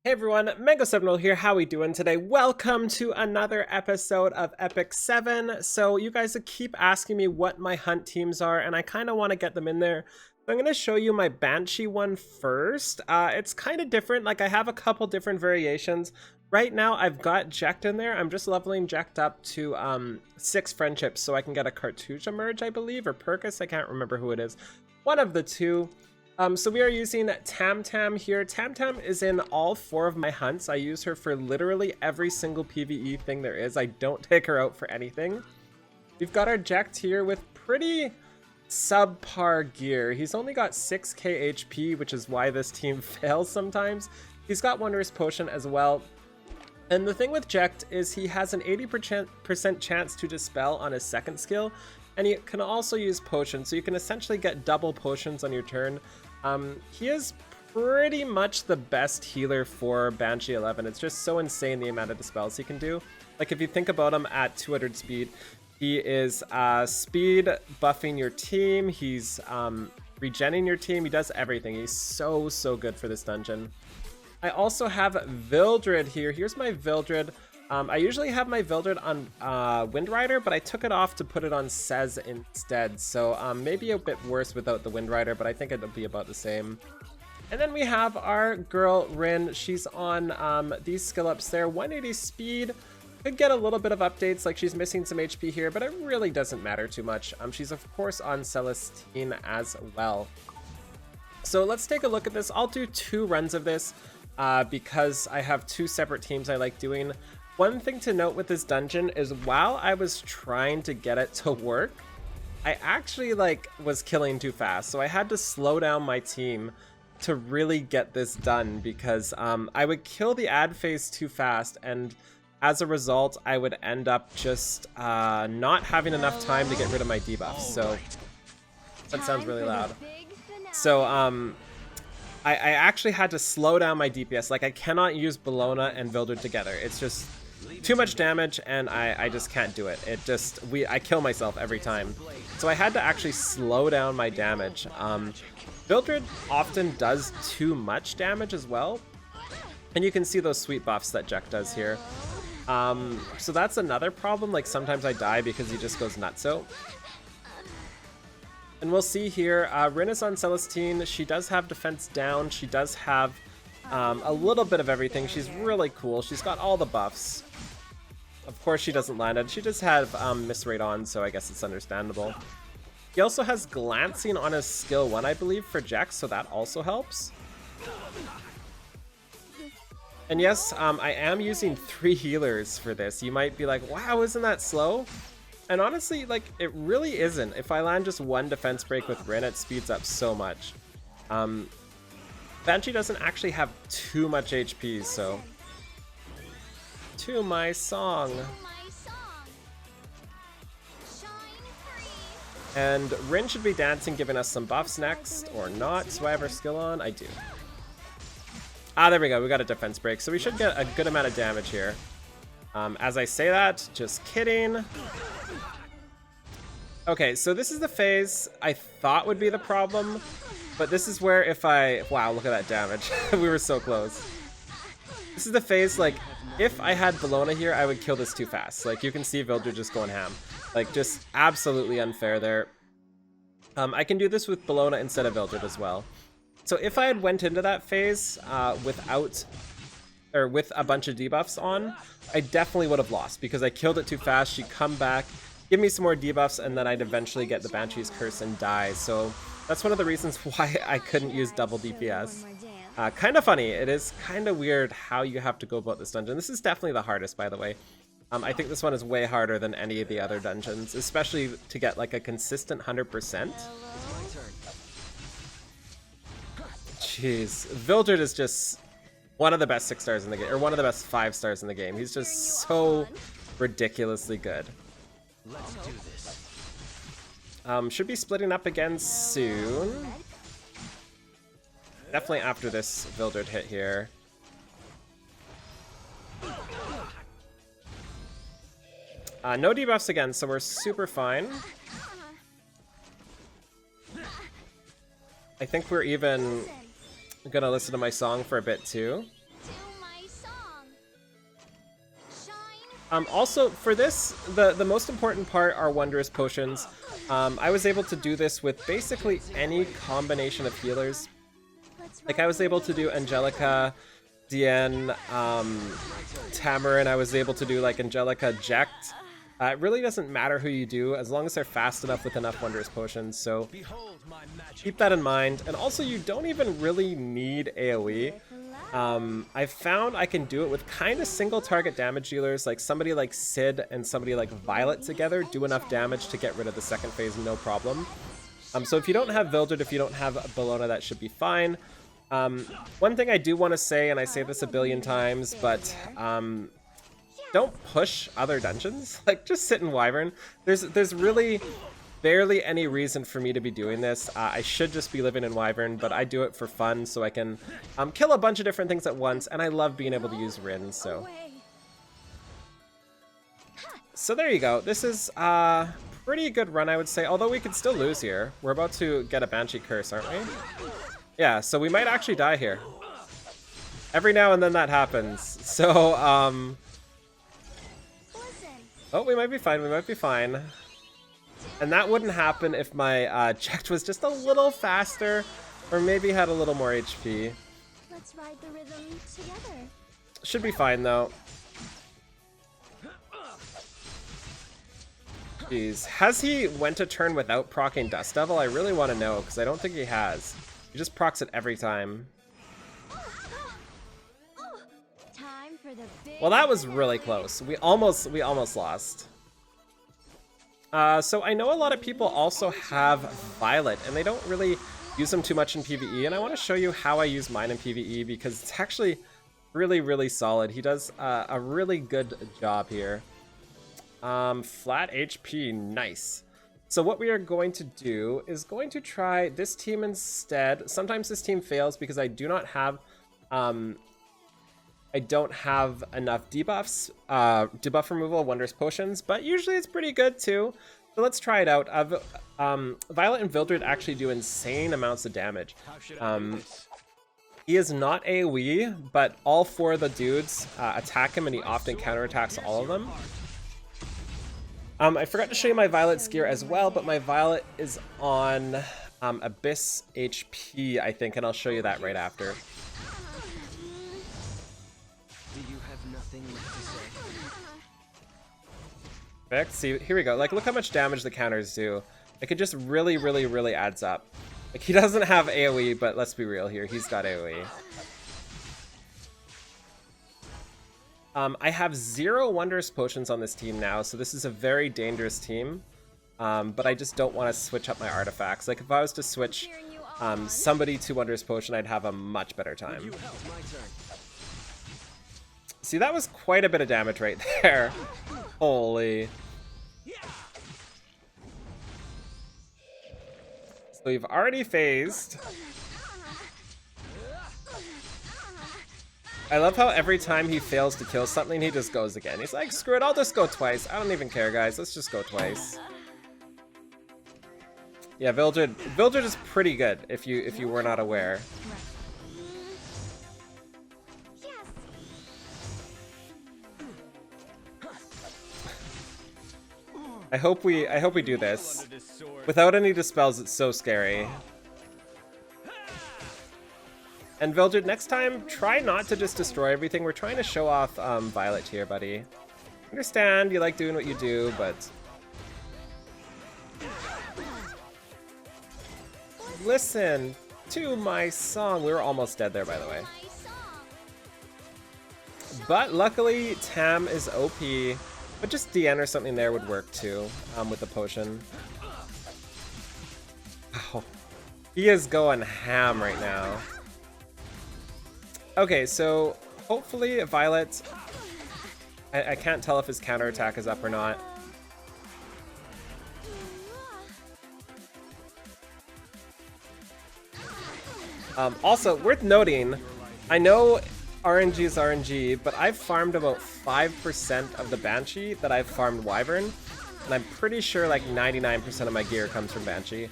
Hey everyone, Mango7 here, how we doing today? Welcome to another episode of Epic 7. So you guys keep asking me what my hunt teams are, and I kind of want to get them in there. So I'm going to show you my Banshee one first. It's kind of different, like I have a couple different variations. Right now I've got Jecht in there. I'm just leveling Jecht up to 6 friendships so I can get a Cartouche emerge, I believe, or Perkus, I can't remember who it is. One of the two. So we are using Tam Tam here. Tam Tam is in all 4 of my hunts. I use her for literally every single PvE thing there is. I don't take her out for anything. We've got our Jecht here with pretty subpar gear. He's only got 6k HP, which is why this team fails sometimes. He's got Wondrous Potion as well. And the thing with Jecht is he has an 80% chance to dispel on his second skill. And he can also use potions, so you can essentially get double potions on your turn. He is pretty much the best healer for Banshee 11. It's just so insane the amount of dispels he can do. Like if you think about him at 200 speed, he is speed buffing your team, he's regenning your team, he does everything. He's so good for this dungeon. I also have Vildred here. Here's my Vildred. I usually have my Vildred on Wind Rider, but I took it off to put it on Sez instead. So maybe a bit worse without the Wind Rider, but I think it'll be about the same. And then we have our girl Rin. She's on these skill ups there. 180 speed. Could get a little bit of updates, like she's missing some HP here, but it really doesn't matter too much. She's of course on Celestine as well. So let's take a look at this. I'll do 2 runs of this because I have 2 separate teams I like doing. One thing to note with this dungeon is while I was trying to get it to work, I actually was killing too fast. So I had to slow down my team to really get this done because I would kill the ad phase too fast, and as a result I would end up just not having enough time to get rid of my debuffs. So that sounds really loud. So I actually had to slow down my DPS. Like I cannot use Bellona and Vildred together. It's just too much damage, and I just can't do it. I kill myself every time. So I had to actually slow down my damage. Vildred often does too much damage as well. And you can see those sweet buffs that Jecht does here. So that's another problem. Like sometimes I die because he just goes nutso. And we'll see here, Rin is on Celestine. She does have defense down. She does have a little bit of everything. She's really cool. She's got all the buffs. Of course she doesn't land it. She just had miss rate on, so I guess it's understandable. He also has glancing on his skill 1, I believe, for Jecht, so that also helps. And yes, I am using 3 healers for this. You might be like, wow, isn't that slow? And honestly, it really isn't. If I land just 1 defense break with Rin, it speeds up so much. Banshee doesn't actually have too much HP, so... To my song. And Rin should be dancing, giving us some buffs next, or not. Do I have her skill on? I do. Ah, there we go. We got a defense break, so we should get a good amount of damage here. As I say that, just kidding. Okay, so this is the phase I thought would be the problem, but this is where if I... Wow, look at that damage. We were so close. This is the phase, if I had Bellona here, I would kill this too fast. You can see Vildred just going ham. Just absolutely unfair there. I can do this with Bellona instead of Vildred as well. So if I had went into that phase with a bunch of debuffs on, I definitely would have lost because I killed it too fast. She'd come back, give me some more debuffs, and then I'd eventually get the Banshee's Curse and die. So that's one of the reasons why I couldn't use double DPS. Kind of funny. It is kind of weird how you have to go about this dungeon. This is definitely the hardest, by the way. I think this one is way harder than any of the other dungeons, especially to get a consistent 100%. Jeez, Vildred is just one of the best 6 stars in the game, or one of the best 5 stars in the game. He's just so ridiculously good. Let's do this. Should be splitting up again soon. Definitely after this Vildred hit here. No debuffs again, so we're super fine. I think we're even gonna listen to my song for a bit too. Also, for this, the most important part are Wondrous Potions. I was able to do this with basically any combination of healers. Like, I was able to do Angelica, Diane, Tamarin. I was able to do, like, Angelica, Jecht. It really doesn't matter who you do, as long as they're fast enough with enough Wondrous Potions, so keep that in mind. And also, you don't even really need AoE. I've found I can do it with kind of single target damage dealers, like somebody like Sid and somebody like Violet together do enough damage to get rid of the second phase, no problem. So if you don't have Vildred, if you don't have Bellona, that should be fine. One thing I do want to say, and I say this a billion times, but don't push other dungeons. Like, just sit in Wyvern. There's really barely any reason for me to be doing this. I should just be living in Wyvern, but I do it for fun so I can kill a bunch of different things at once, and I love being able to use Rin, so. So there you go. This is a pretty good run, I would say, although we could still lose here. We're about to get a Banshee curse, aren't we? Yeah, so we might actually die here. Every now and then that happens. So, oh, we might be fine, we might be fine. And that wouldn't happen if my Jecht was just a little faster, or maybe had a little more HP. Let's ride the rhythm together. Should be fine though. Jeez, has he went a turn without proccing Dust Devil? I really want to know, because I don't think he has. He just procs it every time. Well, that was really close. We almost lost. So I know a lot of people also have Violet, and they don't really use them too much in PvE, and I want to show you how I use mine in PvE, because it's actually really, really solid. He does a really good job here. Flat HP, nice. So what we are going to do is going to try this team instead. Sometimes this team fails because I do not have I don't have enough debuffs, debuff removal, Wondrous Potions, but usually it's pretty good too. So let's try it out. Violet and Vildred actually do insane amounts of damage. He is not AoE, but all four of the dudes attack him, and he often counterattacks all of them. I forgot to show you my Violet's gear as well, but my Violet is on Abyss HP, I think, and I'll show you that right after. Perfect. See, here we go. Like, look how much damage the counters do. Like, it just really, really, really adds up. Like, he doesn't have AoE, but let's be real here. He's got AoE. I have 0 Wondrous Potions on this team now, so this is a very dangerous team. But I just don't want to switch up my artifacts. Like, if I was to switch somebody to Wondrous Potion, I'd have a much better time. See, that was quite a bit of damage right there. Holy. So we've already phased. I love how every time he fails to kill something, he just goes again. He's like, screw it, I'll just go twice. I don't even care, guys. Let's just go twice. Yeah, Vildred is pretty good if you were not aware. I hope we do this. Without any dispels, it's so scary. And Vildred, next time, try not to just destroy everything. We're trying to show off Violet here, buddy. Understand you like doing what you do, but listen to my song. We were almost dead there, by the way. But luckily, Tam is OP. But just DN or something there would work too, with the potion. Wow. He is going ham right now. Okay, so hopefully Violet... I can't tell if his counterattack is up or not. Also, worth noting, I know RNG is RNG, but I've farmed about 5% of the Banshee that I've farmed Wyvern, and I'm pretty sure like 99% of my gear comes from Banshee.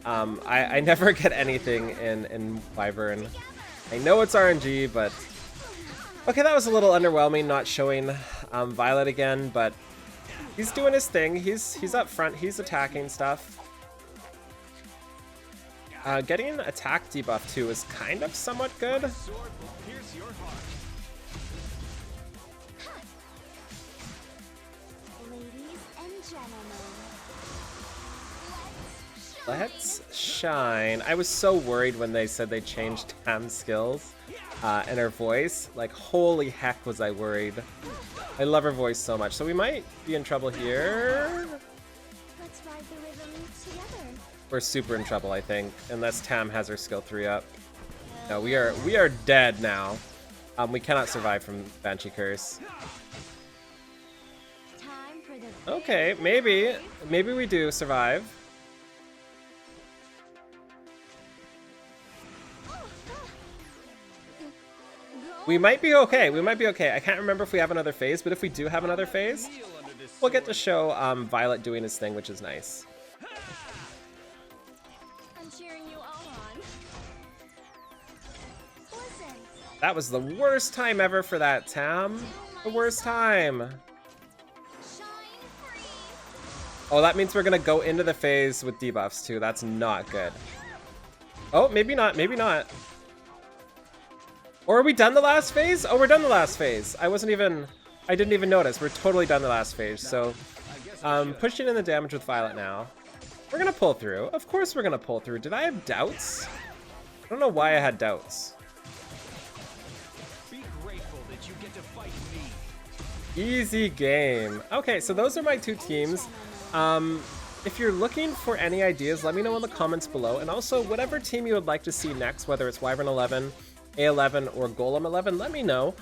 I never get anything in Wyvern. I know it's RNG, but Okay, that was a little underwhelming not showing Violet again, but he's doing his thing. He's up front. He's attacking stuff. Getting attack debuff too is kind of somewhat good. Ladies and gentlemen, Let's shine. I was so worried when they said they changed Tam's skills and her voice. Like, holy heck was I worried. I love her voice so much. So we might be in trouble here. let's ride the rhythm together. We're super in trouble, I think, unless Tam has her skill 3 up. No, we are dead now. We cannot survive from Banshee Curse. Time for the Okay, maybe we do survive. We might be okay. We might be okay. I can't remember if we have another phase, but if we do have another phase, we'll get to show Violet doing his thing, which is nice. I'm cheering you all on. Listen, That was the worst time ever for that, Tam. The worst time. shine free. Oh, that means we're gonna go into the phase with debuffs too. That's not good. Oh, maybe not. Maybe not. Or are we done the last phase? Oh, we're done the last phase. I didn't even notice. We're totally done the last phase. So, pushing in the damage with Violet now. We're gonna pull through. Of course we're gonna pull through. Did I have doubts? I don't know why I had doubts. Be grateful that you get to fight me. Easy game. Okay, so those are my two teams. If you're looking for any ideas, let me know in the comments below. And also, whatever team you would like to see next, whether it's Wyvern 11, A11, or Golem 11, let me know.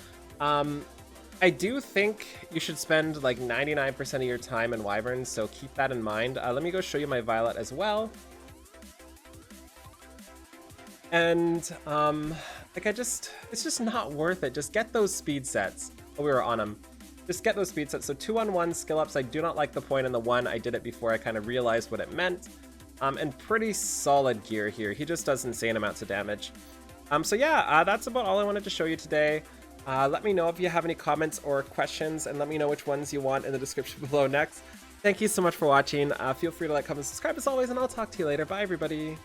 I do think you should spend like 99% of your time in Wyverns, so keep that in mind. Let me go show you my Violet as well. And, like it's just not worth it. Just get those speed sets. Oh, we were on them. Just get those speed sets. So 2-on-1 skill ups. I do not like the point in the 1. I did it before I kind of realized what it meant. And pretty solid gear here. He just does insane amounts of damage. So yeah, that's about all I wanted to show you today. Let me know if you have any comments or questions, and let me know which ones you want in the description below next. Thank you so much for watching. Feel free to like, comment, subscribe as always, and I'll talk to you later. Bye, everybody.